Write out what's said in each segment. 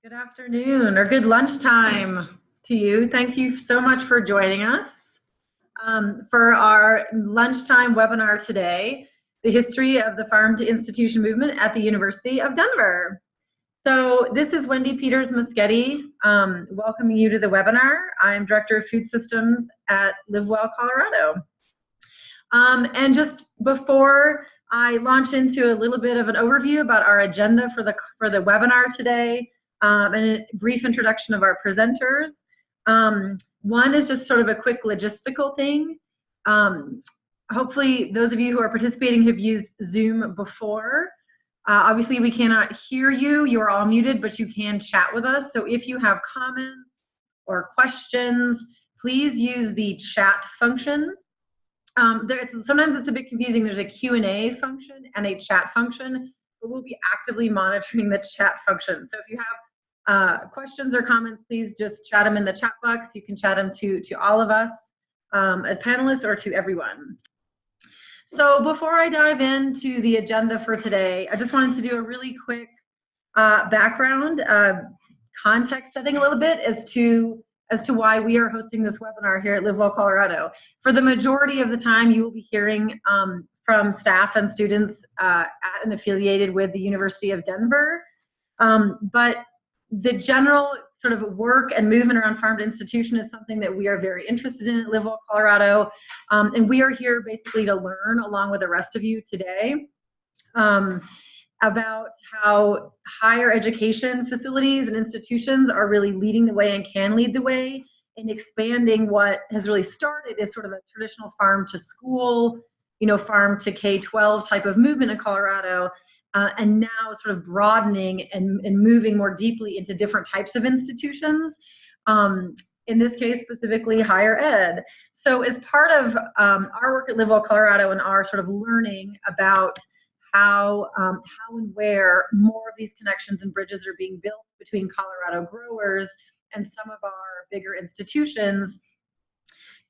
Good afternoon or good lunchtime to you. Thank you so much for joining us for our lunchtime webinar today, the history of the Farm to Institution movement at the University of Denver. So this is Wendy Moschetti welcoming you to the webinar. I'm Director of Food Systems at LiveWell, Colorado. And just before I launch into a little bit of an overview about our agenda for the webinar today, and a brief introduction of our presenters. One is just sort of a quick logistical thing. Hopefully those of you who are participating have used Zoom before. Obviously we cannot hear you. You are all muted, but you can chat with us. So if you have comments or questions, please use the chat function. Sometimes it's a bit confusing. There's a Q&A function and a chat function, but we'll be actively monitoring the chat function. So if you have questions or comments, please just chat them in the chat box. You can chat them to all of us as panelists or to everyone. So before I dive into the agenda for today, I just wanted to do a really quick background, context setting a little bit as to why we are hosting this webinar here at LiveWell, Colorado. For the majority of the time, you will be hearing from staff and students at and affiliated with the University of Denver. But the general sort of work and movement around farm to institution is something that we are very interested in at LiveWell, Colorado. And we are here basically to learn along with the rest of you today about how higher education facilities and institutions are really leading the way and can lead the way in expanding what has really started as sort of a traditional farm to school, farm to K-12 type of movement in Colorado. And now sort of broadening and moving more deeply into different types of institutions, in this case specifically higher ed. So as part of our work at LiveWell, Colorado, and our sort of learning about how and where more of these connections and bridges are being built between Colorado growers and some of our bigger institutions,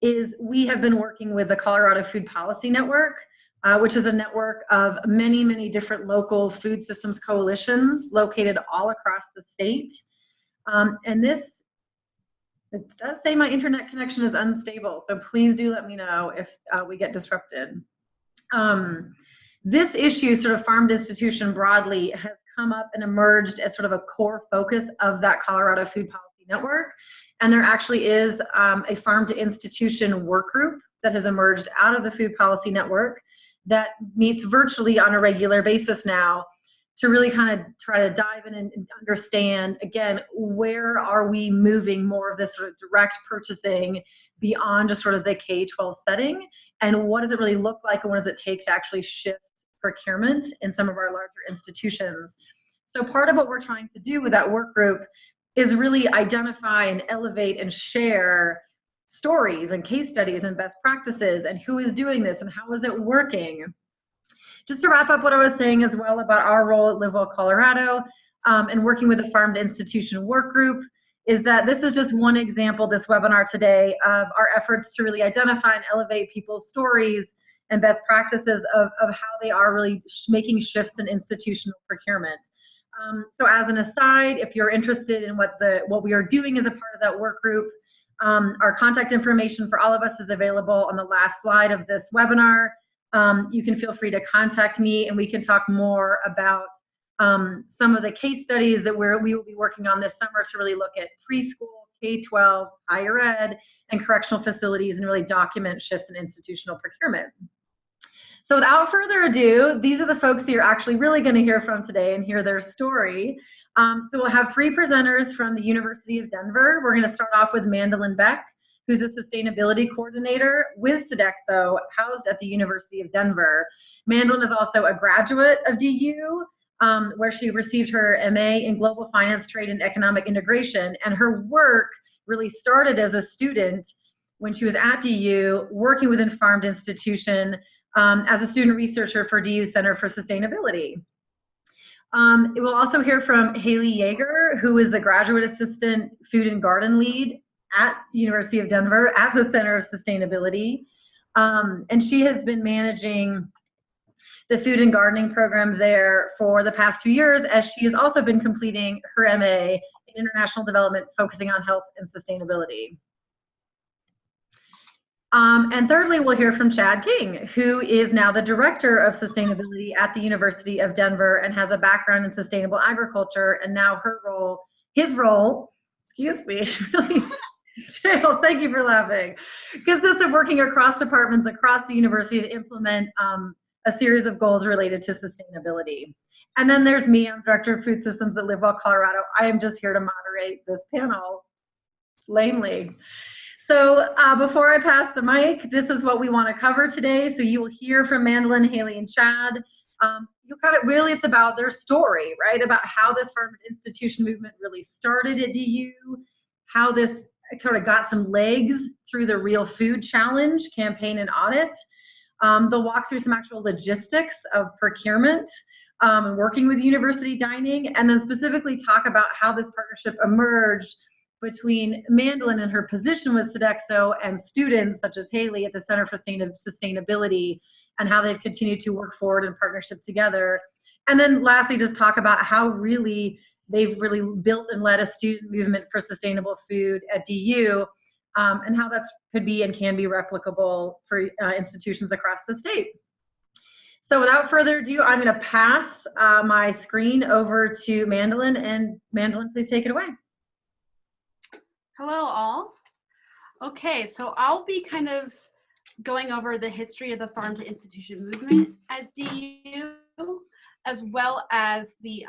is we have been working with the Colorado Food Policy Network, which is a network of many, many different local food systems coalitions located all across the state. And this, it does say my internet connection is unstable, so please do let me know if we get disrupted. This issue, sort of farm to institution broadly, has come up and emerged as sort of a core focus of that Colorado Food Policy Network. And there actually is a farm to institution work group that has emerged out of the Food Policy Network that meets virtually on a regular basis now to really kind of try to dive in and understand, again, where are we moving more of this sort of direct purchasing beyond just sort of the K-12 setting, and what does it really look like, and what does it take to actually shift procurement in some of our larger institutions. So part of what we're trying to do with that work group is really identify and elevate and share stories and case studies and best practices and who is doing this and how is it working. Just to wrap up what I was saying as well about our role at LiveWell, Colorado, and working with the Farm to Institution work group, is that this is just one example, this webinar today, of our efforts to really identify and elevate people's stories and best practices of how they are really making shifts in institutional procurement. So as an aside, if you're interested in what we are doing as a part of that work group, our contact information for all of us is available on the last slide of this webinar. You can feel free to contact me and we can talk more about some of the case studies that we will be working on this summer to really look at preschool, K-12, higher ed, and correctional facilities and really document shifts in institutional procurement. So without further ado, these are the folks that you're actually really going to hear from today and hear their story. So we'll have three presenters from the University of Denver. We're going to start off with Mandilyn Beck, who's a sustainability coordinator with Sodexo, housed at the University of Denver. Mandilyn is also a graduate of DU, where she received her MA in Global Finance, Trade, and Economic Integration. And her work really started as a student when she was at DU, working within Farm to Institution as a student researcher for DU Center for Sustainability. We'll also hear from Hallie Jaeger, who is the Graduate Assistant Food and Garden Lead at the University of Denver at the Center of Sustainability. And she has been managing the food and gardening program there for the past 2 years, as she has also been completing her MA in international development, focusing on health and sustainability. And thirdly, we'll hear from Chad King, who is now the Director of Sustainability at the University of Denver and has a background in sustainable agriculture. And now his role, excuse me, really, Jails, thank you for laughing, consists of working across departments across the university to implement a series of goals related to sustainability. And then there's me, I'm Director of Food Systems at LiveWell, Colorado. I am just here to moderate this panel, lamely. So before I pass the mic, this is what we want to cover today. So you will hear from Mandilyn, Hallie, and Chad. Really, it's about their story, right? About how this farm to institution movement really started at DU, how this kind of got some legs through the Real Food Challenge campaign and audit. They'll walk through some actual logistics of procurement and working with university dining, and then specifically talk about how this partnership emerged between Mandilyn and her position with Sodexo and students such as Hallie at the Center for Sustainability, and how they've continued to work forward in partnership together. And then lastly, just talk about how they've really built and led a student movement for sustainable food at DU, and how that could be and can be replicable for institutions across the state. So without further ado, I'm going to pass my screen over to Mandilyn, and Mandilyn, please take it away. Hello all. Okay, so I'll be kind of going over the history of the farm to institution movement at DU, as well as the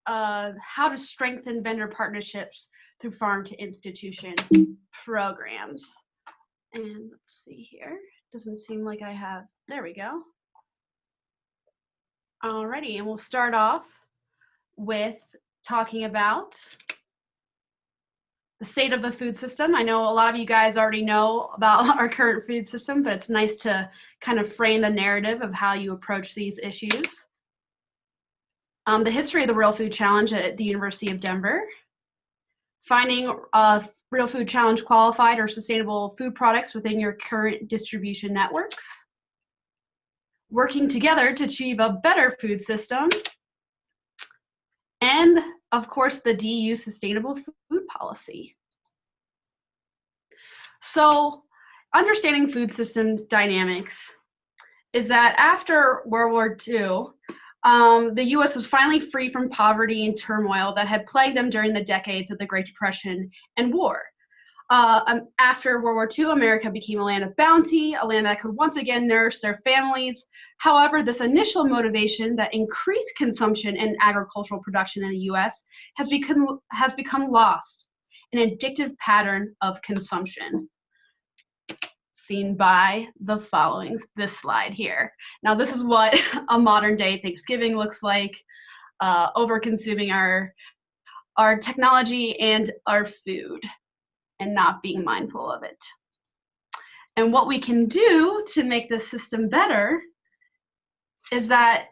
how to strengthen vendor partnerships through farm to institution programs. And let's see here. Doesn't seem like I have, there we go. Alrighty, and we'll start off with talking about the state of the food system. I know a lot of you guys already know about our current food system, but it's nice to kind of frame the narrative of how you approach these issues. The history of the Real Food Challenge at the University of Denver. Finding Real Food Challenge qualified or sustainable food products within your current distribution networks. Working together to achieve a better food system. And of course, the DU Sustainable Food Policy. So, understanding food system dynamics is that after World War II, the U.S. was finally free from poverty and turmoil that had plagued them during the decades of the Great Depression and war. After World War II, America became a land of bounty, a land that could once again nourish their families. However, this initial motivation that increased consumption and agricultural production in the U.S. has become lost in an addictive pattern of consumption, seen by the following, this slide here. Now, this is what a modern day Thanksgiving looks like, over-consuming our technology and our food, and not being mindful of it. And what we can do to make this system better is that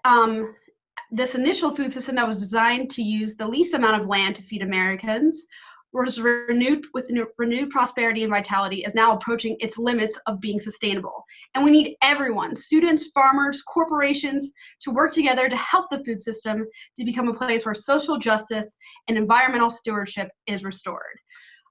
this initial food system that was designed to use the least amount of land to feed Americans was renewed with renewed prosperity and vitality, is now approaching its limits of being sustainable. And we need everyone, students, farmers, corporations, to work together to help the food system to become a place where social justice and environmental stewardship is restored.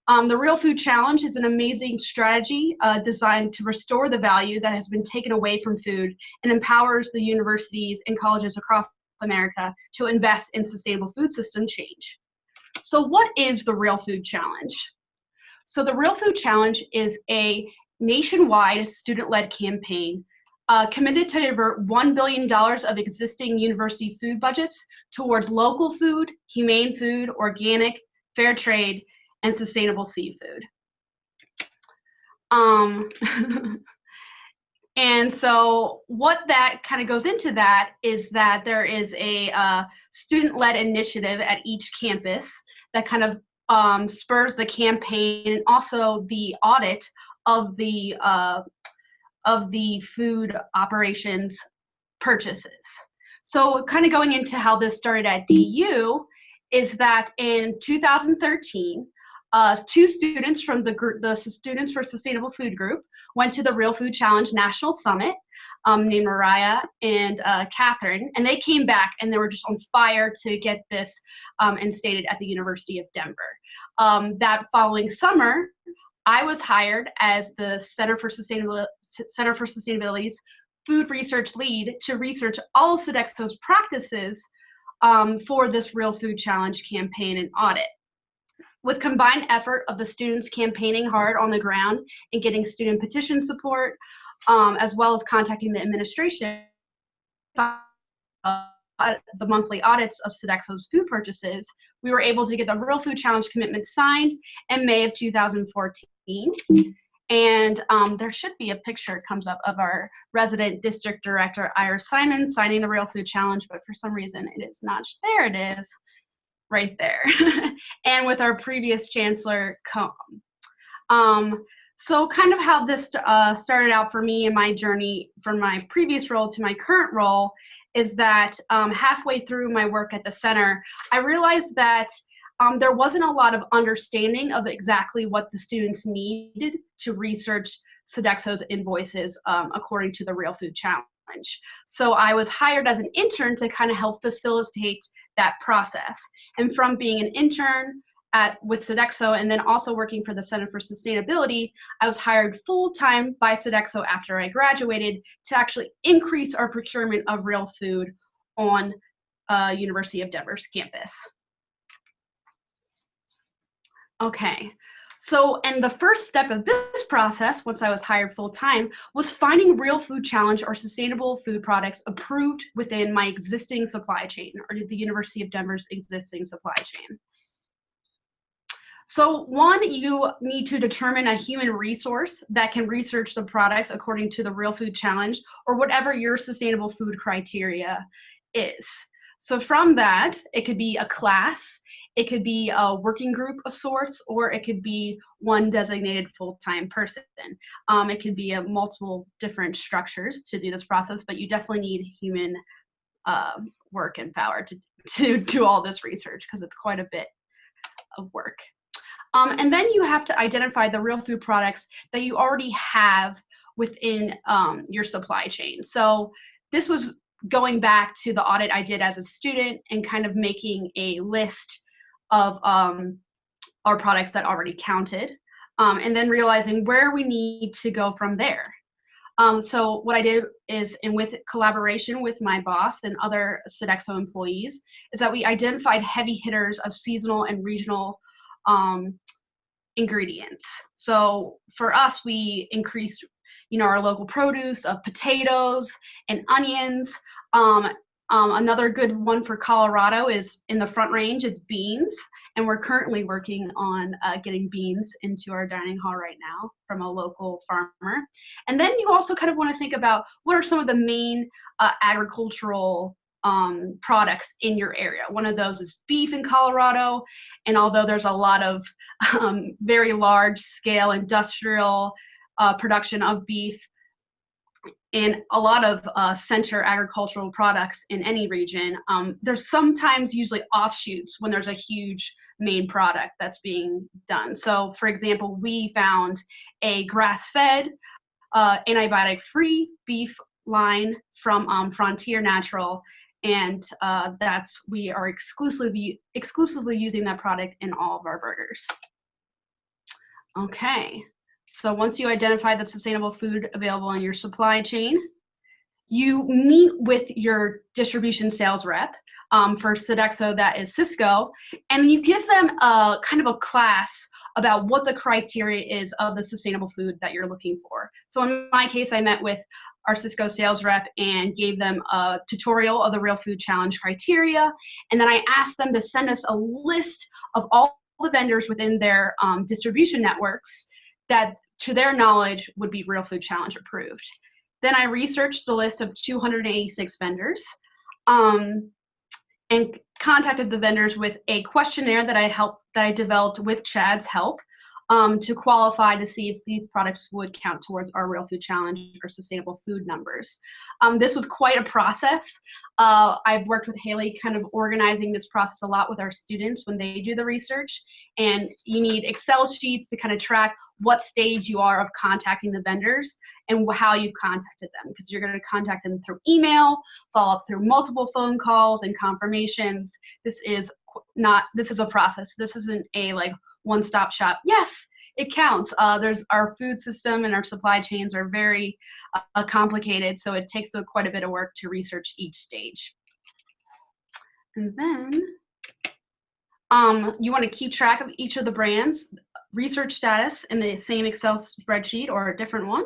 The Real Food Challenge is an amazing strategy designed to restore the value that has been taken away from food and empowers the universities and colleges across America to invest in sustainable food system change. So what is the Real Food Challenge? So the Real Food Challenge is a nationwide student-led campaign committed to divert $1 billion of existing university food budgets towards local food, humane food, organic, fair trade, and sustainable seafood. And so what that kind of goes into that is that there is a student-led initiative at each campus that kind of spurs the campaign and also the audit of the food operations purchases. So kind of going into how this started at DU is that in 2013, two students from the Students for Sustainable Food group went to the Real Food Challenge National Summit named Mariah and Catherine, and they came back and they were just on fire to get this instated at the University of Denver. That following summer, I was hired as the Center for Sustainability's food research lead to research all Sodexo's practices for this Real Food Challenge campaign and audit. With combined effort of the students campaigning hard on the ground and getting student petition support, as well as contacting the administration, the monthly audits of Sodexo's food purchases, we were able to get the Real Food Challenge commitment signed in May of 2014. And there should be a picture that comes up of our resident district director, Ira Simon, signing the Real Food Challenge, but for some reason it is not. There it is, right there. And with our previous chancellor, Combe. So kind of how this started out for me in my journey from my previous role to my current role is that halfway through my work at the center, I realized that there wasn't a lot of understanding of exactly what the students needed to research Sodexo's invoices according to the Real Food Challenge. So I was hired as an intern to kind of help facilitate that process. And from being an intern with Sodexo and then also working for the Center for Sustainability, I was hired full-time by Sodexo after I graduated to actually increase our procurement of real food on University of Denver's campus. Okay, so and the first step of this process, once I was hired full-time, was finding Real Food Challenge or sustainable food products approved within my existing supply chain, or the University of Denver's existing supply chain. So one, you need to determine a human resource that can research the products according to the Real Food Challenge or whatever your sustainable food criteria is. So from that, it could be a class, it could be a working group of sorts, or it could be one designated full-time person. It could be multiple different structures to do this process, but you definitely need human work and power to do all this research because it's quite a bit of work. And then you have to identify the real food products that you already have within your supply chain. So this was going back to the audit I did as a student and kind of making a list of our products that already counted, and then realizing where we need to go from there. So what I did is, and with collaboration with my boss and other Sodexo employees, is that we identified heavy hitters of seasonal and regional ingredients. So for us, we increased, our local produce of potatoes and onions. Another good one for Colorado is in the Front Range is beans, and we're currently working on getting beans into our dining hall right now from a local farmer. And then you also kind of want to think about what are some of the main agricultural products in your area. One of those is beef in Colorado, and although there's a lot of very large scale industrial production of beef and a lot of center agricultural products in any region, there's sometimes usually offshoots when there's a huge main product that's being done. So for example, we found a grass-fed, antibiotic-free beef line from Frontier Natural, and we are exclusively using that product in all of our burgers. Okay, so once you identify the sustainable food available in your supply chain, you meet with your distribution sales rep. For Sodexo, that is Cisco, and you give them a kind of a class about what the criteria is of the sustainable food that you're looking for. So in my case, I met with our Cisco sales rep and gave them a tutorial of the Real Food Challenge criteria, and then I asked them to send us a list of all the vendors within their distribution networks that, to their knowledge, would be Real Food Challenge approved. Then I researched the list of 286 vendors and contacted the vendors with a questionnaire that I developed with Chad's help to qualify to see if these products would count towards our Real Food Challenge or sustainable food numbers. This was quite a process. I've worked with Hallie kind of organizing this process a lot with our students when they do the research, and you need Excel sheets to kind of track what stage you are of contacting the vendors and how you've contacted them, because you're going to contact them through email, follow up through multiple phone calls and confirmations. This is a process. This isn't a like one-stop shop. Yes, it counts. There's our food system and our supply chains are very complicated, so it takes quite a bit of work to research each stage. And then you want to keep track of each of the brands' research status in the same Excel spreadsheet or a different one.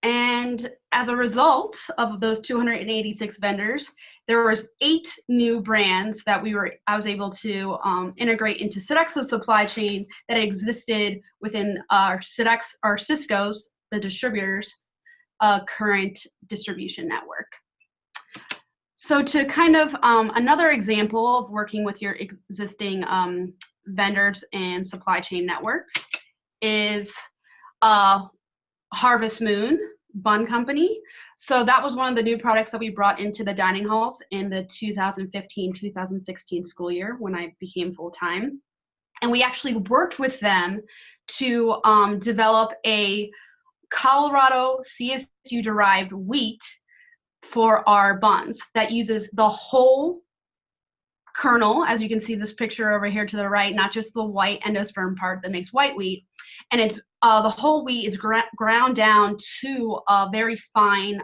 And as a result of those 286 vendors, there was 8 new brands that I was able to integrate into Sodexo's supply chain that existed within our Cisco's, the distributors, current distribution network. So to kind of another example of working with your existing vendors and supply chain networks is Harvest Moon Bun Company. So that was one of the new products that we brought into the dining halls in the 2015-2016 school year when I became full-time. And we actually worked with them to develop a Colorado CSU-derived wheat for our buns that uses the whole kernel, as you can see this picture over here to the right, not just the white endosperm part that makes white wheat. And it's the whole wheat is ground down to a very fine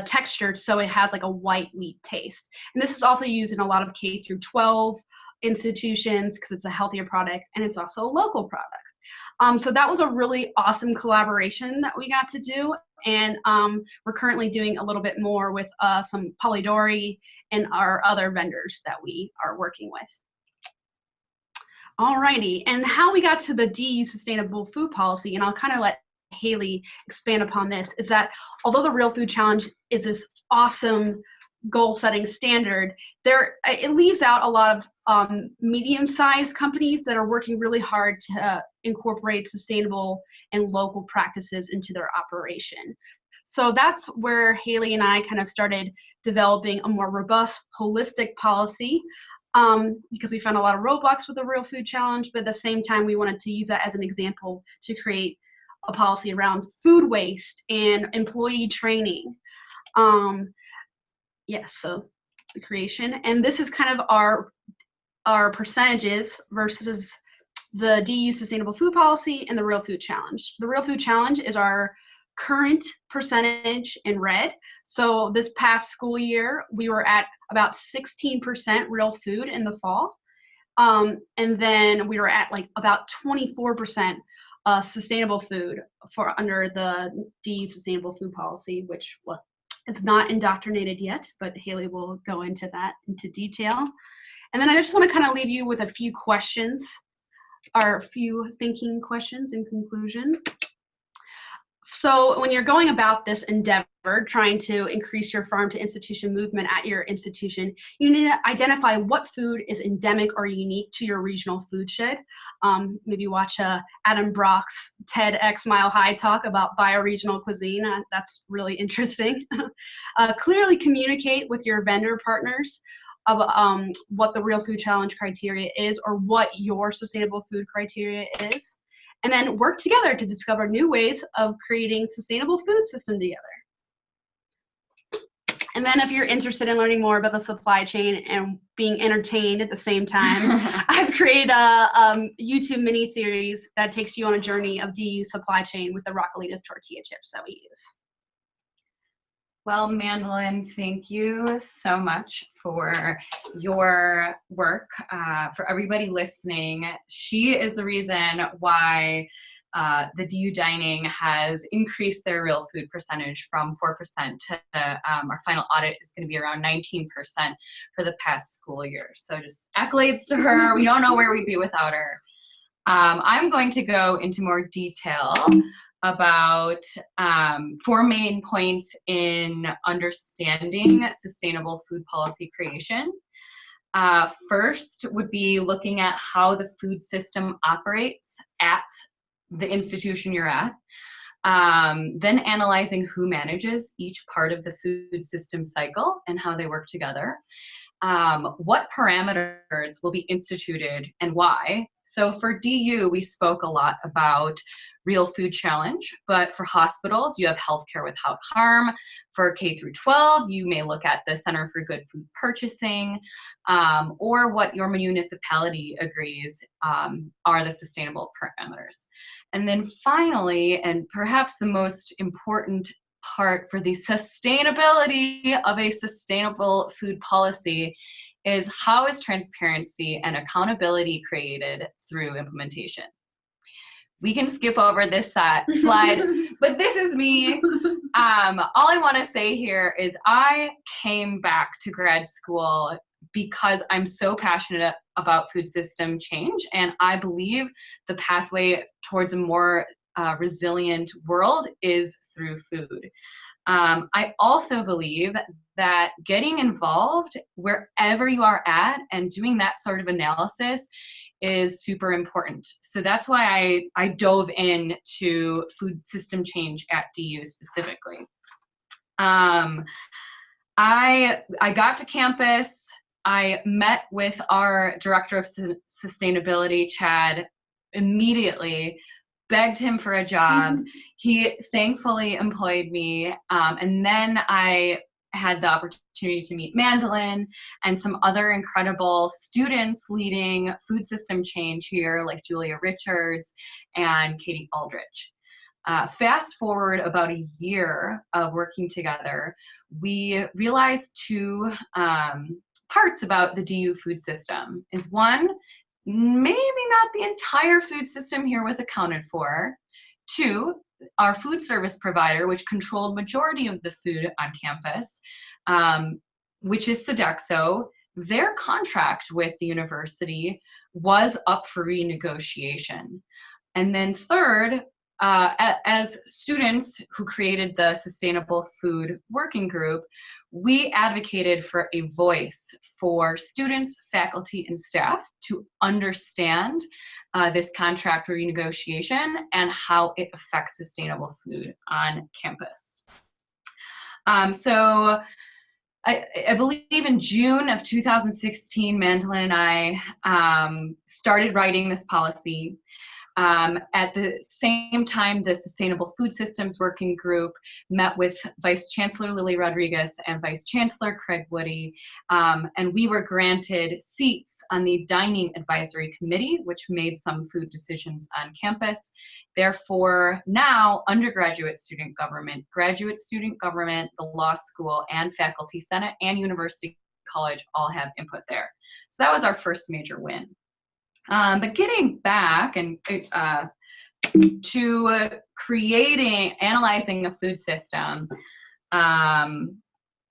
texture, so it has like a white wheat taste. And this is also used in a lot of K through 12 institutions because it's a healthier product and it's also a local product. So that was a really awesome collaboration that we got to do. And we're currently doing a little bit more with some Polidori and our other vendors that we are working with. Alrighty, and how we got to the DU Sustainable Food Policy, and I'll kind of let Hallie expand upon this, is that although the Real Food Challenge is this awesome goal-setting standard, it leaves out a lot of medium-sized companies that are working really hard to incorporate sustainable and local practices into their operation. So that's where Hallie and I kind of started developing a more robust, holistic policy because we found a lot of roadblocks with the Real Food Challenge, but at the same time, we wanted to use that as an example to create a policy around food waste and employee training. Yes, so the creation. And this is kind of our percentages versus the DU Sustainable Food Policy and the Real Food Challenge. The Real Food Challenge is our current percentage in red. So this past school year, we were at about 16% real food in the fall. And then we were at like about 24% sustainable food for under the DU Sustainable Food Policy, which, well, it's not indoctrinated yet, but Hallie will go into that into detail. And then I just want to kind of leave you with a few questions, or a few thinking questions in conclusion. So when you're going about this endeavor, trying to increase your farm to institution movement at your institution, you need to identify what food is endemic or unique to your regional food shed. Maybe watch Adam Brock's TEDx Mile High talk about bioregional cuisine. That's really interesting. Clearly communicate with your vendor partners of what the Real Food Challenge criteria is or what your sustainable food criteria is. And then work together to discover new ways of creating sustainable food system together. And then if you're interested in learning more about the supply chain and being entertained at the same time, I've created a YouTube mini series that takes you on a journey of DU supply chain with the Rockalitas tortilla chips that we use. Well, Mandilyn, thank you so much for your work. For everybody listening, she is the reason why the DU Dining has increased their real food percentage from 4% to our final audit is going to be around 19% for the past school year. So just accolades to her. We don't know where we'd be without her. I'm going to go into more detail about 4 main points in understanding sustainable food policy creation. First would be looking at how the food system operates at the institution you're at. Then analyzing who manages each part of the food system cycle and how they work together. What parameters will be instituted and why. So for DU, we spoke a lot about real food challenge, but for hospitals, you have healthcare without harm. For K through 12, you may look at the Center for Good Food Purchasing, or what your municipality agrees are the sustainable parameters. And then finally, and perhaps the most important part for the sustainability of a sustainable food policy, is how is transparency and accountability created through implementation. We can skip over this slide, but this is me. All I want to say here is I came back to grad school because I'm so passionate about food system change, and I believe the pathway towards a more resilient world is through food. I also believe that getting involved wherever you are at and doing that sort of analysis is super important. So that's why I dove into food system change at DU specifically. I got to campus. I met with our director of sustainability, Chad, immediately, begged him for a job. He thankfully employed me. And then I had the opportunity to meet Mandilyn and some other incredible students leading food system change here, like Julia Richards and Katie Aldrich. Fast forward about a year of working together, we realized two parts about the DU food system. Is one, maybe not the entire food system here was accounted for. Two, our food service provider, which controlled majority of the food on campus, which is Sodexo, their contract with the university was up for renegotiation. And then third, as students who created the Sustainable Food Working Group, we advocated for a voice for students, faculty, and staff to understand this contract renegotiation and how it affects sustainable food on campus. So I believe in June of 2016, Mandilyn and I started writing this policy. At the same time, the Sustainable Food Systems Working Group met with Vice Chancellor Lily Rodriguez and Vice Chancellor Craig Woody, and we were granted seats on the Dining Advisory Committee, which made some food decisions on campus. Therefore, now undergraduate student government, graduate student government, the law school, and faculty senate and university college all have input there. So that was our first major win. But getting back and to analyzing a food system,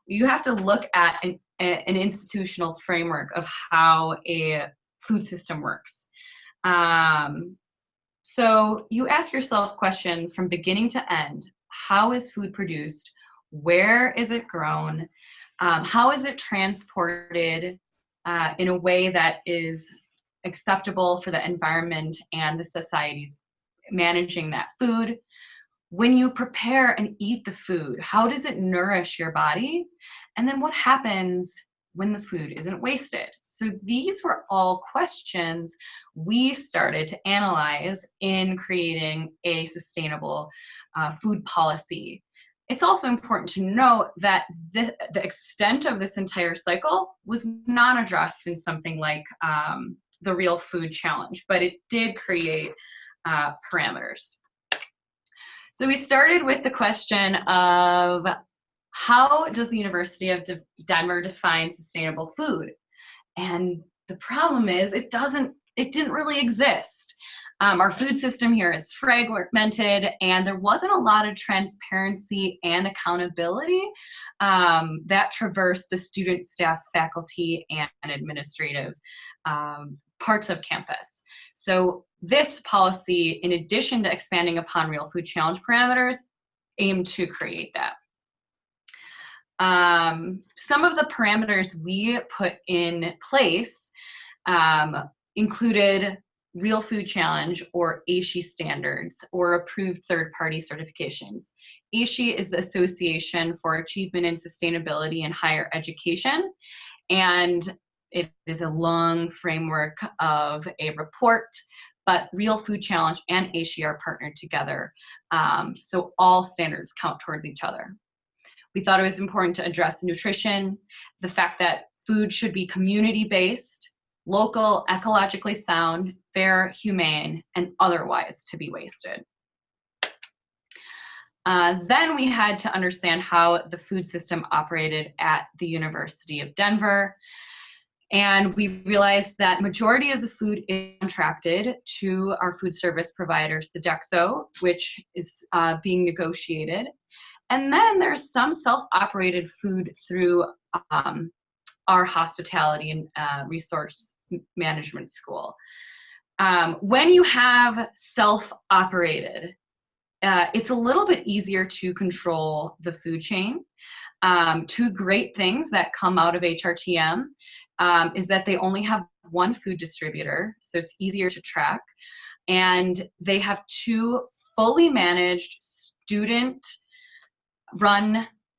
you have to look at an institutional framework of how a food system works. So you ask yourself questions from beginning to end. How is food produced? Where is it grown? How is it transported in a way that is acceptable for the environment and the societies managing that food? When you prepare and eat the food, how does it nourish your body? And then what happens when the food isn't wasted? So these were all questions we started to analyze in creating a sustainable food policy. It's also important to note that the extent of this entire cycle was not addressed in something like the Real Food Challenge, but it did create parameters. So we started with the question of how does the University of Denver define sustainable food? And the problem is it didn't really exist. Our food system here is fragmented, and there wasn't a lot of transparency and accountability that traversed the student, staff, faculty, and administrative parts of campus. So this policy, in addition to expanding upon Real Food Challenge parameters, aimed to create that. Some of the parameters we put in place included Real Food Challenge or ASHE standards or approved third-party certifications. ASHE is the Association for Achievement in Sustainability in Higher Education, and it is a long framework of a report, but Real Food Challenge and ASHE are partnered together, so all standards count towards each other. We thought it was important to address nutrition, the fact that food should be community-based, local, ecologically sound, fair, humane, and otherwise to be wasted. Then we had to understand how the food system operated at the University of Denver. And we realized that majority of the food is contracted to our food service provider, Sodexo, which is being negotiated. And then there's some self-operated food through our hospitality and resource management school. When you have self-operated, it's a little bit easier to control the food chain. Two great things that come out of HRTM is that they only have one food distributor, so it's easier to track. And they have two fully managed student-run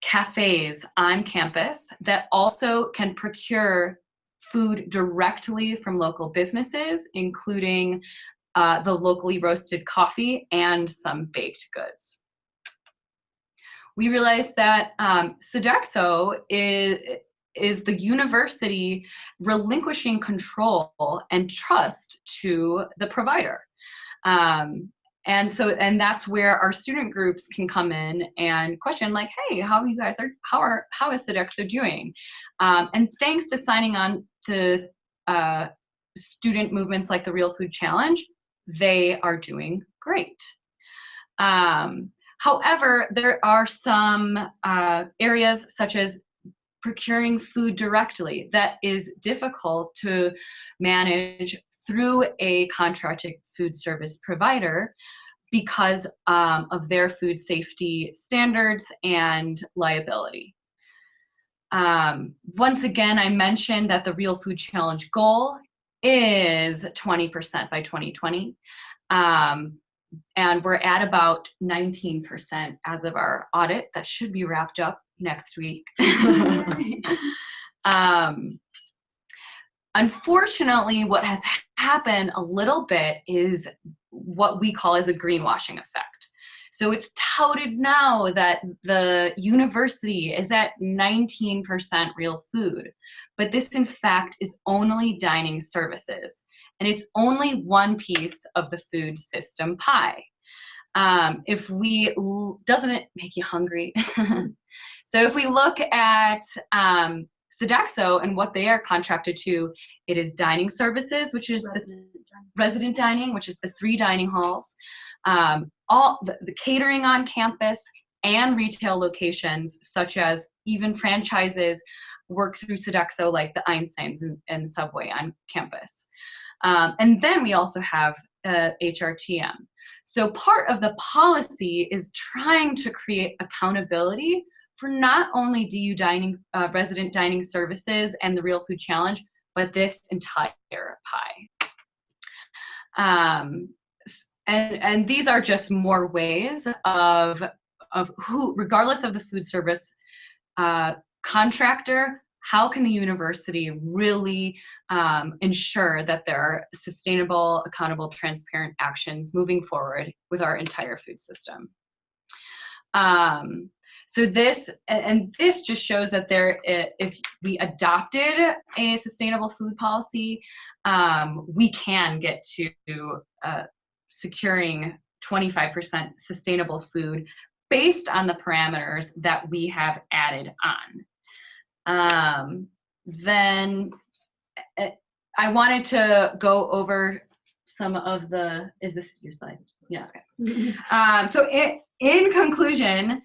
cafes on campus that also can procure food directly from local businesses, including the locally roasted coffee and some baked goods. We realized that Sodexo is the university relinquishing control and trust to the provider. And that's where our student groups can come in and question, like, hey, how is Sodexo doing? And thanks to signing on to student movements like the Real Food Challenge, they are doing great. However, there are some areas such as procuring food directly that is difficult to manage through a contracted food service provider because of their food safety standards and liability. Once again, I mentioned that the Real Food Challenge goal is 20% by 2020. And we're at about 19% as of our audit. That should be wrapped up next week. Unfortunately, what has happened a little bit is what we call as a greenwashing effect. So it's touted now that the university is at 19% real food, but this in fact is only dining services, and it's only one piece of the food system pie. Doesn't it make you hungry? So if we look at Sodexo and what they are contracted to, it is dining services, which is resident dining, which is the 3 dining halls, all the catering on campus, and retail locations, such as even franchises work through Sodexo, like the Einsteins and Subway on campus. And then we also have HRTM. So part of the policy is trying to create accountability for not only DU dining, resident dining services and the Real Food Challenge, but this entire pie. And these are just more ways of who, regardless of the food service contractor, how can the university really ensure that there are sustainable, accountable, transparent actions moving forward with our entire food system? So this just shows that if we adopted a sustainable food policy, we can get to securing 25% sustainable food based on the parameters that we have added on. Then I wanted to go over some of the, is this your slide? Yeah, okay. So in conclusion,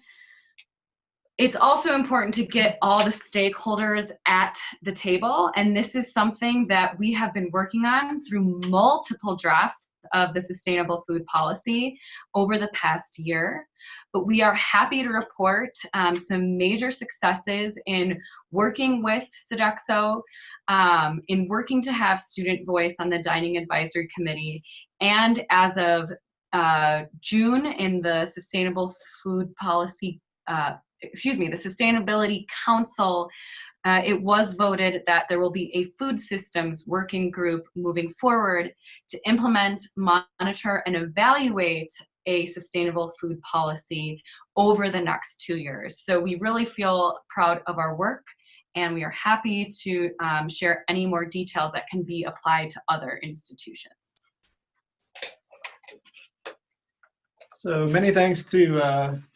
it's also important to get all the stakeholders at the table, and this is something that we have been working on through multiple drafts of the sustainable food policy over the past year, but we are happy to report some major successes in working with Sodexo, in working to have student voice on the Dining Advisory Committee, and as of June in the Sustainable Food Policy, the Sustainability Council, it was voted that there will be a food systems working group moving forward to implement, monitor, and evaluate a sustainable food policy over the next 2 years. So we really feel proud of our work, and we are happy to share any more details that can be applied to other institutions. So many thanks to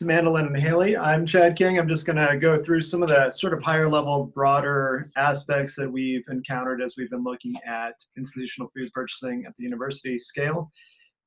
Mandilyn and Hallie. I'm Chad King. I'm just going to go through some of the sort of higher level, broader aspects that we've encountered as we've been looking at institutional food purchasing at the university scale.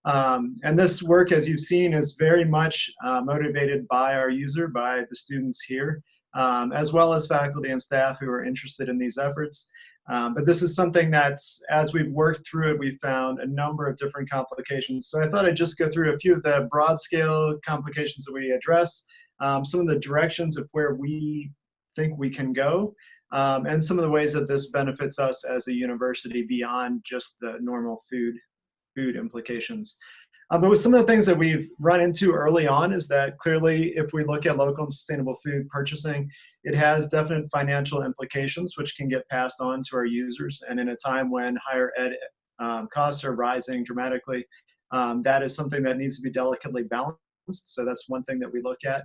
And this work, as you've seen, is very much motivated by our user, by the students here, as well as faculty and staff who are interested in these efforts. But this is something that's, as we've worked through it, we've found a number of different complications. So I thought I'd just go through a few of the broad scale complications that we address, some of the directions of where we think we can go, and some of the ways that this benefits us as a university beyond just the normal food implications. But with some of the things that we've run into early on is that clearly if we look at local and sustainable food purchasing, it has definite financial implications which can get passed on to our users. And in a time when higher ed costs are rising dramatically, that is something that needs to be delicately balanced. So that's one thing that we look at.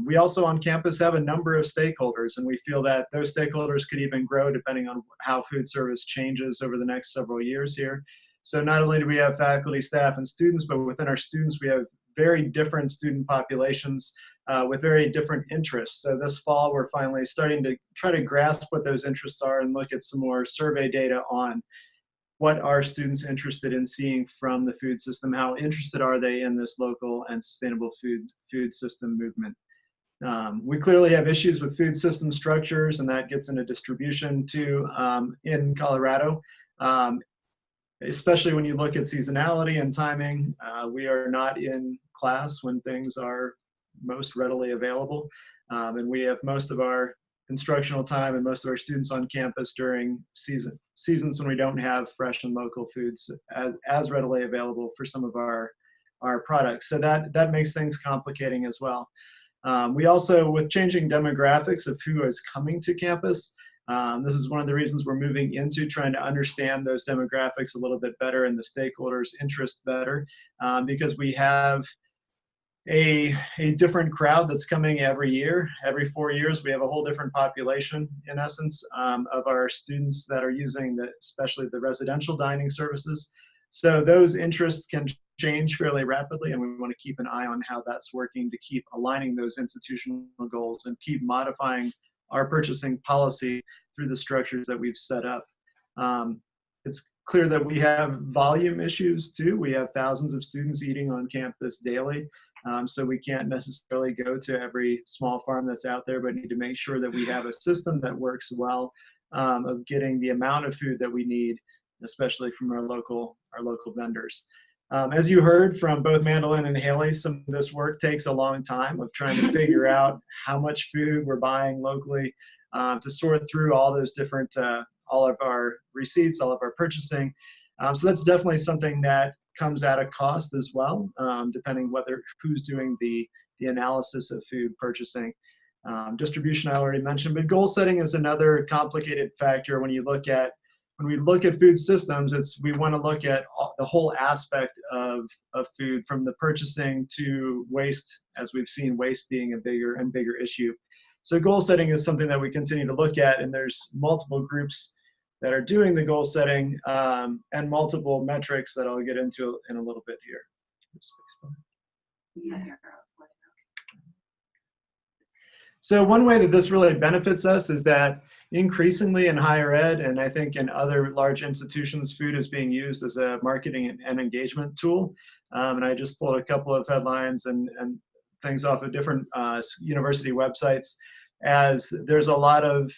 We also on campus have a number of stakeholders, and we feel that those stakeholders could even grow depending on how food service changes over the next several years here. So not only do we have faculty, staff, and students, but within our students, we have very different student populations with very different interests. So this fall, we're finally starting to try to grasp what those interests are and look at some more survey data on what are students interested in seeing from the food system, how interested are they in this local and sustainable food system movement. We clearly have issues with food system structures, and that gets into distribution too in Colorado. Especially when you look at seasonality and timing, we are not in class when things are most readily available. And we have most of our instructional time and most of our students on campus during seasons when we don't have fresh and local foods as readily available for some of our products. So that makes things complicating as well. We also, with changing demographics of who is coming to campus, this is one of the reasons we're moving into trying to understand those demographics a little bit better and the stakeholders' interest better, because we have a different crowd that's coming every year. Every 4 years, we have a whole different population, in essence, of our students that are using especially the residential dining services. So those interests can change fairly rapidly, and we want to keep an eye on how that's working to keep aligning those institutional goals and keep modifying our purchasing policy through the structures that we've set up. It's clear that we have volume issues too. We have thousands of students eating on campus daily. So we can't necessarily go to every small farm that's out there, but need to make sure that we have a system that works well of getting the amount of food that we need, especially from our local vendors. As you heard from both Mandilyn and Hallie, some of this work takes a long time of trying to figure out how much food we're buying locally, to sort through all those different, all of our receipts, all of our purchasing. So that's definitely something that comes at a cost as well, depending who's doing the analysis of food purchasing. Distribution I already mentioned, but goal setting is another complicated factor when we look at food systems. We want to look at the whole aspect of food, from the purchasing to waste, as we've seen waste being a bigger and bigger issue. So goal setting is something that we continue to look at, and there's multiple groups that are doing the goal setting and multiple metrics that I'll get into in a little bit here. So one way that this really benefits us is that increasingly in higher ed, and I think in other large institutions, food is being used as a marketing and engagement tool. And I just pulled a couple of headlines and things off of different university websites, as there's a lot of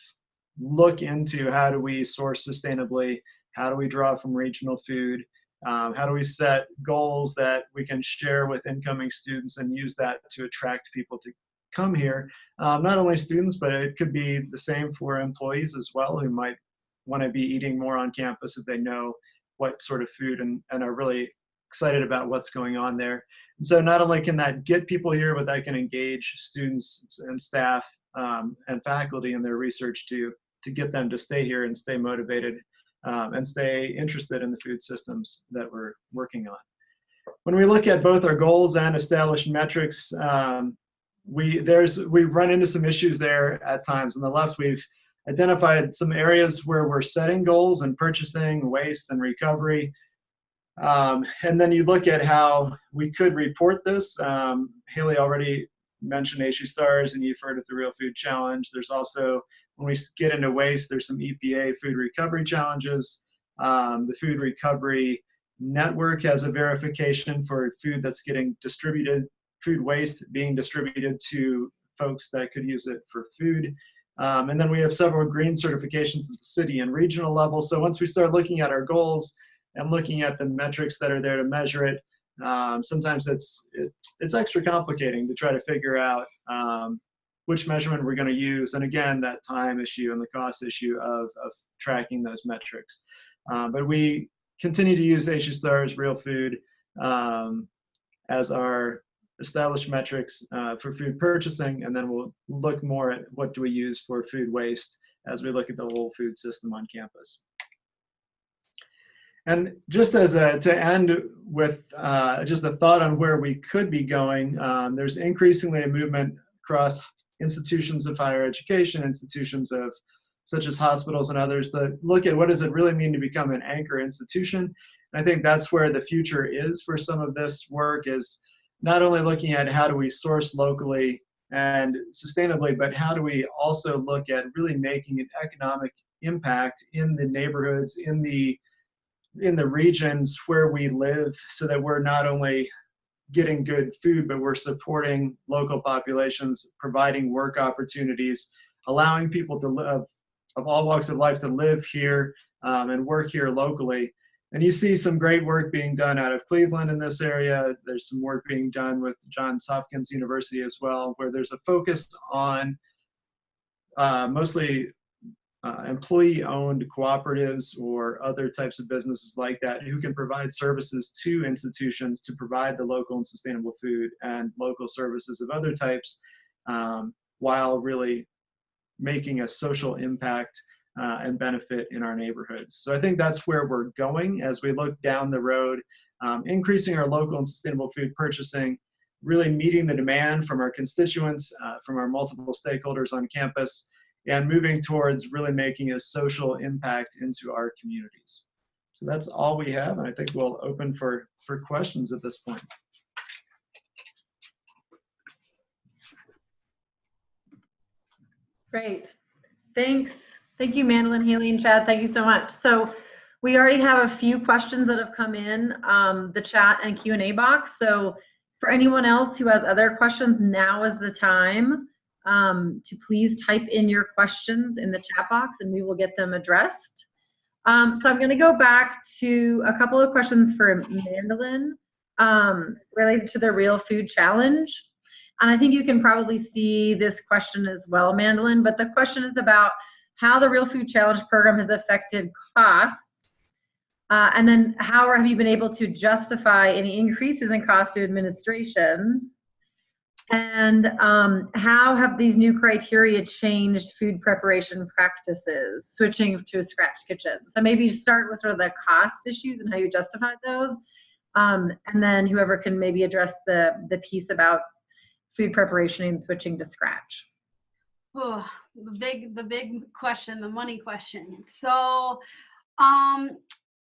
look into how do we source sustainably, how do we draw from regional food, How do we set goals that we can share with incoming students and use that to attract people to come here? Not only students, but it could be the same for employees as well, who might want to be eating more on campus if they know what sort of food and are really excited about what's going on there. And so not only can that get people here, but that can engage students and staff and faculty in their research to get them to stay here and stay motivated and stay interested in the food systems that we're working on. When we look at both our goals and established metrics, we run into some issues there at times. On the left, we've identified some areas where we're setting goals in purchasing, waste, and recovery. And then you look at how we could report this. Hallie already mentioned HU Stars, and you've heard of the Real Food Challenge. There's also, when we get into waste, there's some EPA food recovery challenges. The Food Recovery Network has a verification for food that's getting distributed, food waste being distributed to folks that could use it for food. And then we have several green certifications at the city and regional level. So once we start looking at our goals and looking at the metrics that are there to measure it, sometimes it's extra complicating to try to figure out which measurement we're going to use. And again, that time issue and the cost issue of tracking those metrics. But we continue to use HU Stars, Real Food, as our established metrics for food purchasing, and then we'll look more at what do we use for food waste as we look at the whole food system on campus. And just as to end with just a thought on where we could be going, there's increasingly a movement across institutions of higher education, institutions of such as hospitals and others, to look at what does it really mean to become an anchor institution. And I think that's where the future is for some of this work, is not only looking at how do we source locally and sustainably, but how do we also look at really making an economic impact in the neighborhoods, in the regions where we live, so that we're not only getting good food, but we're supporting local populations, providing work opportunities, allowing people to live, of all walks of life, to live here and work here locally. And you see some great work being done out of Cleveland in this area. There's some work being done with Johns Hopkins University as well, where there's a focus on mostly employee-owned cooperatives or other types of businesses like that, who can provide services to institutions to provide the local and sustainable food and local services of other types, while really making a social impact and benefit in our neighborhoods. So I think that's where we're going as we look down the road, increasing our local and sustainable food purchasing, really meeting the demand from our constituents, from our multiple stakeholders on campus, and moving towards really making a social impact into our communities. So that's all we have, and I think we'll open for questions at this point. Great, thanks. Thank you, Mandilyn, Hallie, and Chad. Thank you so much. So we already have a few questions that have come in the chat and Q&A box. So for anyone else who has other questions, now is the time to please type in your questions in the chat box and we will get them addressed. So I'm going to go back to a couple of questions for Mandilyn related to the Real Food Challenge. And I think you can probably see this question as well, Mandilyn, but the question is about how the Real Food Challenge program has affected costs, and then how have you been able to justify any increases in cost to administration, and how have these new criteria changed food preparation practices, switching to a scratch kitchen? So maybe start with sort of the cost issues and how you justified those, and then whoever can maybe address the piece about food preparation and switching to scratch. Oh, the big question, the money question. So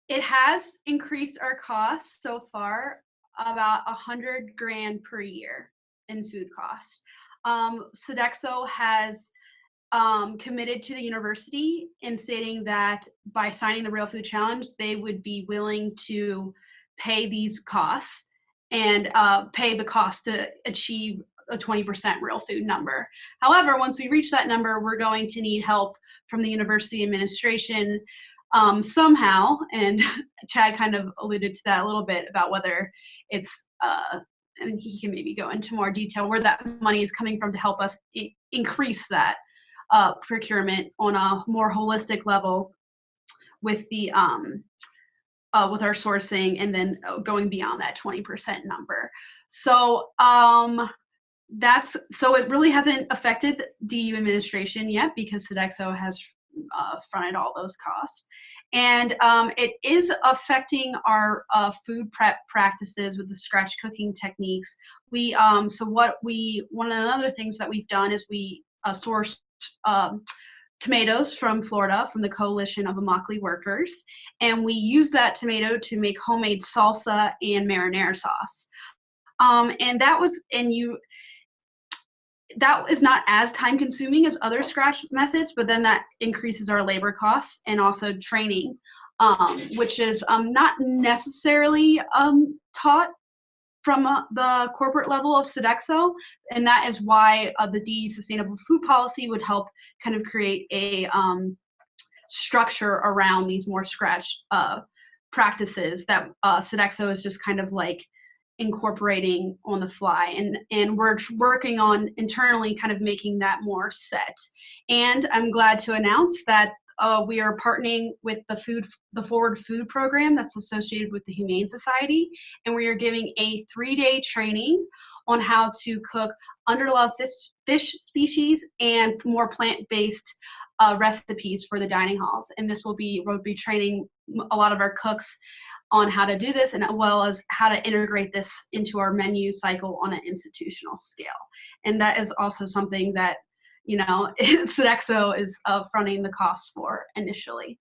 it has increased our costs so far about $100,000 per year in food costs. Sodexo has committed to the university in stating that by signing the Real Food Challenge, they would be willing to pay these costs and pay the cost to achieve a 20% real food number. However, once we reach that number, we're going to need help from the university administration somehow, and Chad kind of alluded to that a little bit about whether it's, and he can maybe go into more detail where that money is coming from to help us increase that procurement on a more holistic level with the with our sourcing, and then going beyond that 20% number. So so it really hasn't affected DU administration yet, because Sodexo has fronted all those costs. And it is affecting our food prep practices with the scratch cooking techniques. One of the other things that we've done is we sourced tomatoes from Florida, from the Coalition of Immokalee Workers, and we use that tomato to make homemade salsa and marinara sauce. And that is not as time consuming as other scratch methods, but then that increases our labor costs and also training, which is not necessarily taught from the corporate level of Sodexo, and that is why the DU Sustainable Food Policy would help kind of create a structure around these more scratch practices that Sodexo is just kind of like incorporating on the fly, and we're working on internally kind of making that more set. And I'm glad to announce that we are partnering with the Forward Food program that's associated with the Humane Society, and we are giving a 3-day training on how to cook underloved fish species and more plant-based recipes for the dining halls. And we'll be training a lot of our cooks on how to do this, and as well as how to integrate this into our menu cycle on an institutional scale. And that is also something that, Sodexo is fronting the costs for initially.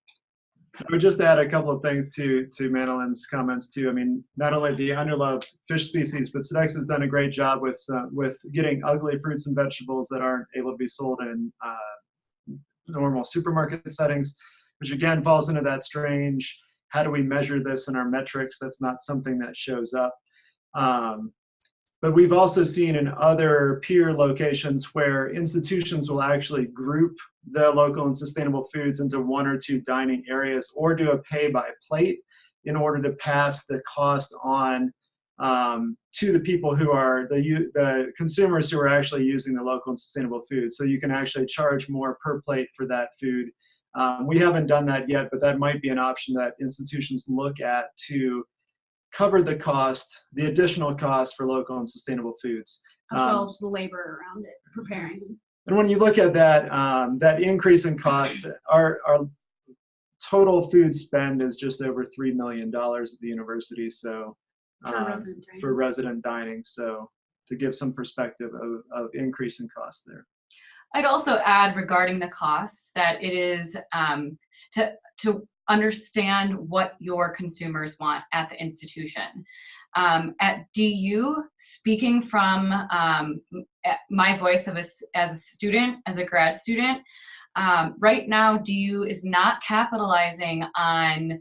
I would just add a couple of things to Mandilyn's comments too. I mean, not only the underloved fish species, but Sodexo has done a great job with getting ugly fruits and vegetables that aren't able to be sold in normal supermarket settings, which again falls into that strange, how do we measure this in our metrics? That's not something that shows up. But we've also seen in other peer locations where institutions will actually group the local and sustainable foods into 1 or 2 dining areas, or do a pay by plate in order to pass the cost on to the people who are the consumers who are actually using the local and sustainable food. So you can actually charge more per plate for that food. We haven't done that yet, but that might be an option that institutions look at to cover the cost, the additional cost for local and sustainable foods. As well as the labor around it, preparing. And when you look at that, that increase in cost, our total food spend is just over $3 million at the university. So for resident dining. So to give some perspective of increase in cost there. I'd also add regarding the cost that it is to understand what your consumers want at the institution. At DU, speaking from my voice as a student, as a grad student, right now DU is not capitalizing on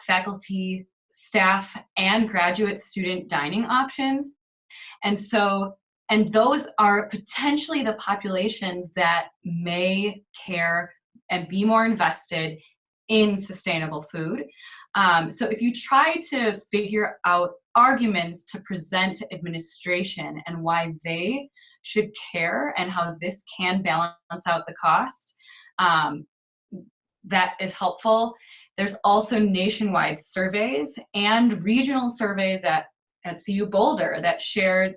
faculty, staff, and graduate student dining options. And those are potentially the populations that may care and be more invested in sustainable food. So if you try to figure out arguments to present to administration and why they should care and how this can balance out the cost, that is helpful. There's also nationwide surveys and regional surveys at CU Boulder that share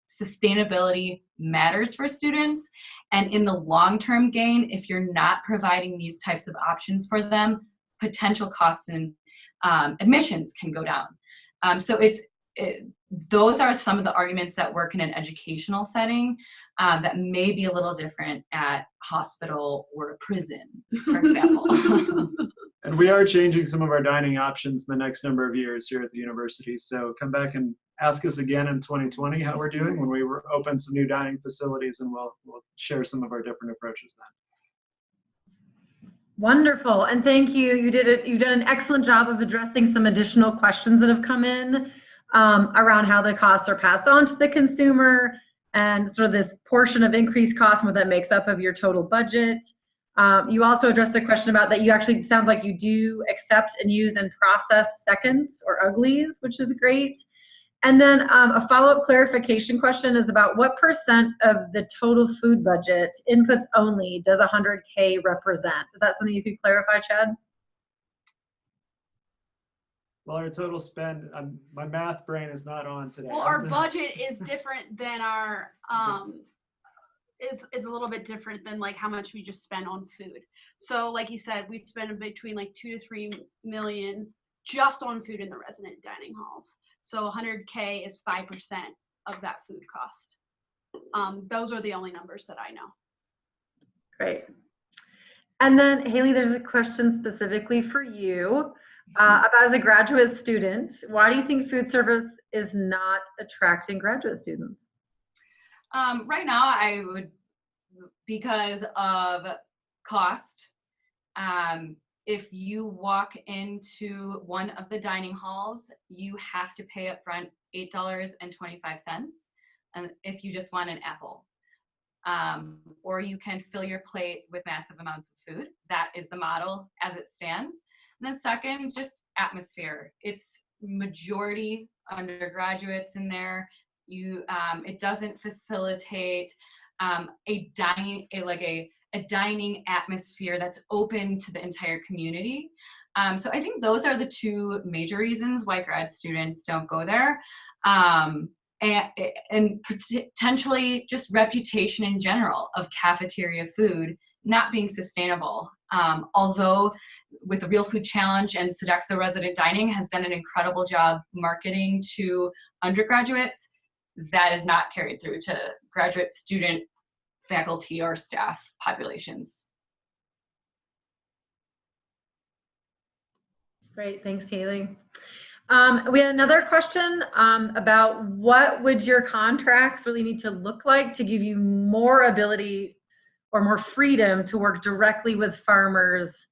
sustainability matters for students. And in the long-term gain, if you're not providing these types of options for them, potential costs and admissions can go down. So those are some of the arguments that work in an educational setting that may be a little different at hospital or a prison, for example. And we are changing some of our dining options in the next number of years here at the university. So come back and ask us again in 2020 how we're doing when we open some new dining facilities, and we'll share some of our different approaches then. Wonderful, and thank you. You've done an excellent job of addressing some additional questions that have come in around how the costs are passed on to the consumer, and sort of this portion of increased cost and what that makes up of your total budget. You also addressed a question about that you actually, sounds like you do accept and use and process seconds or uglies, which is great. And then a follow-up clarification question is about what percent of the total food budget, inputs only, does 100K represent? Is that something you could clarify, Chad? Well, our total spend, my math brain is not on today. Well, our budget is different than our, is a little bit different than like how much we just spend on food. So like you said, we spend between like 2 to 3 million just on food in the resident dining halls. So 100K is 5% of that food cost. Those are the only numbers that I know. Great. And then Haley, there's a question specifically for you about as a graduate student, why do you think food service is not attracting graduate students? Right now, I would, because of cost. If you walk into one of the dining halls, you have to pay up front $8.25, and if you just want an apple. Or you can fill your plate with massive amounts of food. That is the model as it stands. And then second, just atmosphere. It's majority undergraduates in there. It doesn't facilitate a dining atmosphere that's open to the entire community. So I think those are the two major reasons why grad students don't go there. And potentially just reputation in general of cafeteria food not being sustainable. Although with the Real Food Challenge and Sodexo Resident Dining has done an incredible job marketing to undergraduates, that is not carried through to graduate student, faculty, or staff populations. Great, thanks, Haley. We had another question about what would your contracts really need to look like to give you more ability or more freedom to work directly with farmers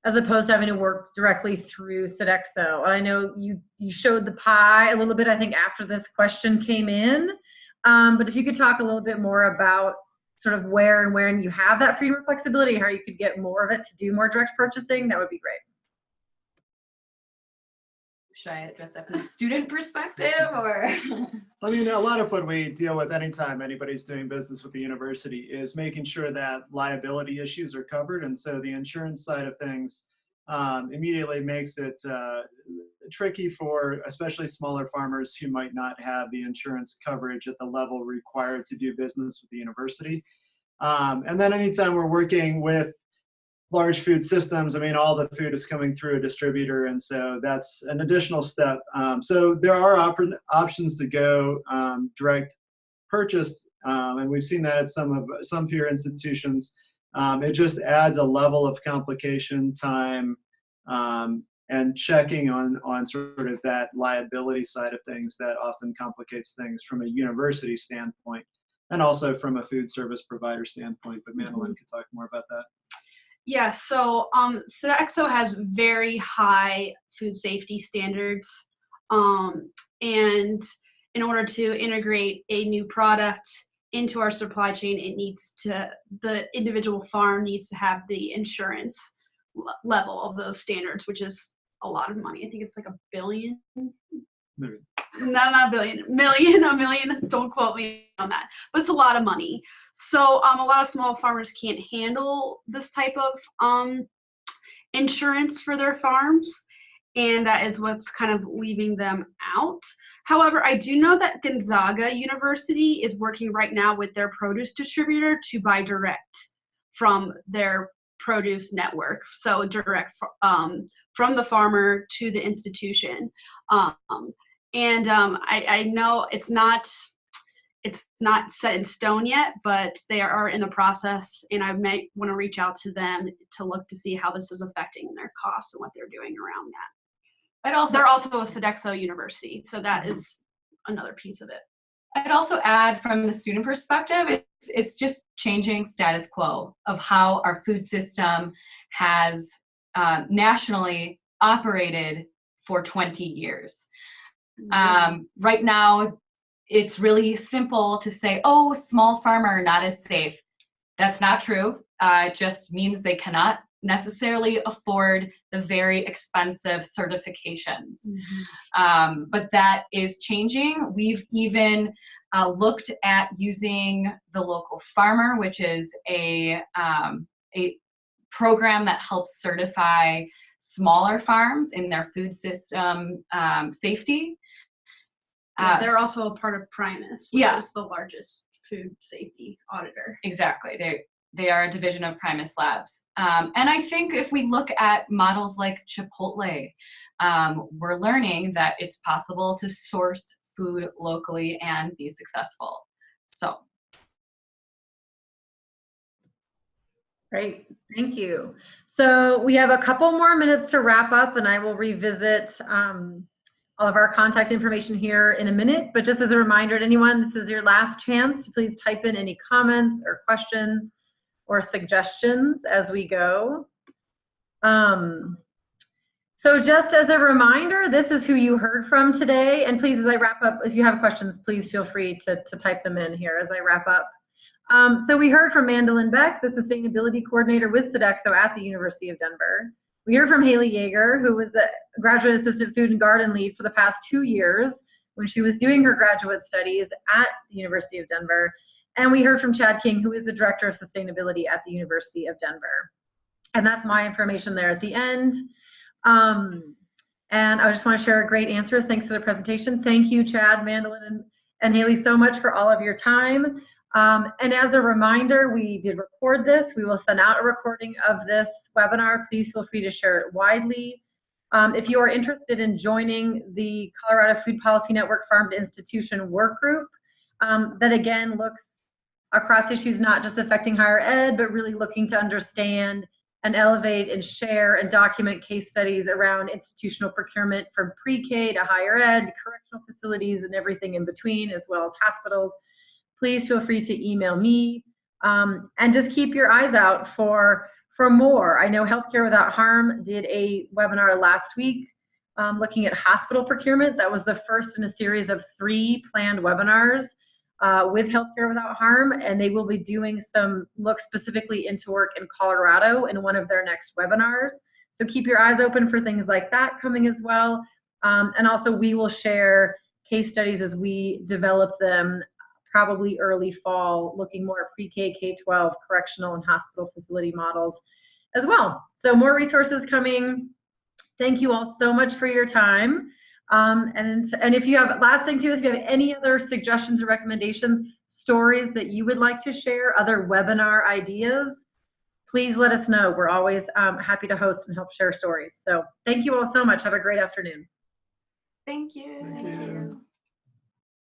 as opposed to having to work directly through Sodexo. And I know you showed the pie a little bit, I think, after this question came in. But if you could talk a little bit more about sort of where and when you have that freedom and flexibility, how you could get more of it to do more direct purchasing, that would be great. Should I address that from a student perspective, or? I mean, a lot of what we deal with anytime anybody's doing business with the university is making sure that liability issues are covered. And so the insurance side of things immediately makes it tricky for especially smaller farmers who might not have the insurance coverage at the level required to do business with the university. And then anytime we're working with large food systems, I mean, all the food is coming through a distributor, and so that's an additional step. So there are options to go direct purchase, and we've seen that at some peer institutions. It just adds a level of complication, time, and checking on sort of that liability side of things that often complicates things from a university standpoint, and also from a food service provider standpoint. But Mandilyn could talk more about that. Yeah, so Sodexo has very high food safety standards, and in order to integrate a new product into our supply chain, the individual farm needs to have the insurance level of those standards, which is a lot of money. I think it's like $1 billion. Not a billion, a million, don't quote me on that, but it's a lot of money. So a lot of small farmers can't handle this type of insurance for their farms, and that is what's kind of leaving them out. However, I do know that Gonzaga University is working right now with their produce distributor to buy direct from their produce network, so direct from the farmer to the institution. I know it's not set in stone yet, but they are in the process, and I might want to reach out to them to look to see how this is affecting their costs and what they're doing around that. They're also a Sodexo University, so that is another piece of it. I'd also add, from the student perspective, it's just changing status quo of how our food system has nationally operated for 20 years. Right now, it's really simple to say, oh, small farmer, not as safe. That's not true. just means they cannot necessarily afford the very expensive certifications. But that is changing. We've even looked at using the local farmer, which is a program that helps certify smaller farms in their food system safety. Yeah, they're also a part of Primus, which yeah. is the largest food safety auditor. Exactly. They are a division of Primus Labs. And I think if we look at models like Chipotle, we're learning that it's possible to source food locally and be successful. So. Great, thank you. So we have a couple more minutes to wrap up, and I will revisit all of our contact information here in a minute. But just as a reminder to anyone, this is your last chance to please type in any comments or questions or suggestions as we go. So just as a reminder, this is who you heard from today. And please, as I wrap up, if you have questions, please feel free to type them in here as I wrap up. So we heard from Mandilyn Beck, the Sustainability Coordinator with Sodexo at the University of Denver. We heard from Hallie Jaeger, who was a Graduate Assistant Food and Garden Lead for the past 2 years when she was doing her graduate studies at the University of Denver. And we heard from Chad King, who is the Director of Sustainability at the University of Denver. And that's my information there at the end. And I just want to share great answers. Thanks for the presentation. Thank you, Chad, Mandilyn, and Hallie, so much for all of your time. And as a reminder, we did record this. We will send out a recording of this webinar. Please feel free to share it widely. If you are interested in joining the Colorado Food Policy Network Farm to Institution work group, that again looks across issues not just affecting higher ed, but really looking to understand and elevate and share and document case studies around institutional procurement from pre-K to higher ed, correctional facilities, and everything in between, as well as hospitals. Please feel free to email me, and just keep your eyes out for more. I know Healthcare Without Harm did a webinar last week looking at hospital procurement. That was the first in a series of 3 planned webinars with Healthcare Without Harm, and they will be doing some look specifically into work in Colorado in one of their next webinars. So keep your eyes open for things like that coming as well. And also we will share case studies as we develop them, probably early fall, looking more at pre-K, K-12, correctional and hospital facility models as well. So more resources coming. Thank you all so much for your time. And if you have, last thing too, is if you have any other suggestions or recommendations, stories that you would like to share, other webinar ideas, please let us know. We're always happy to host and help share stories. So thank you all so much. Have a great afternoon. Thank you. Thank you.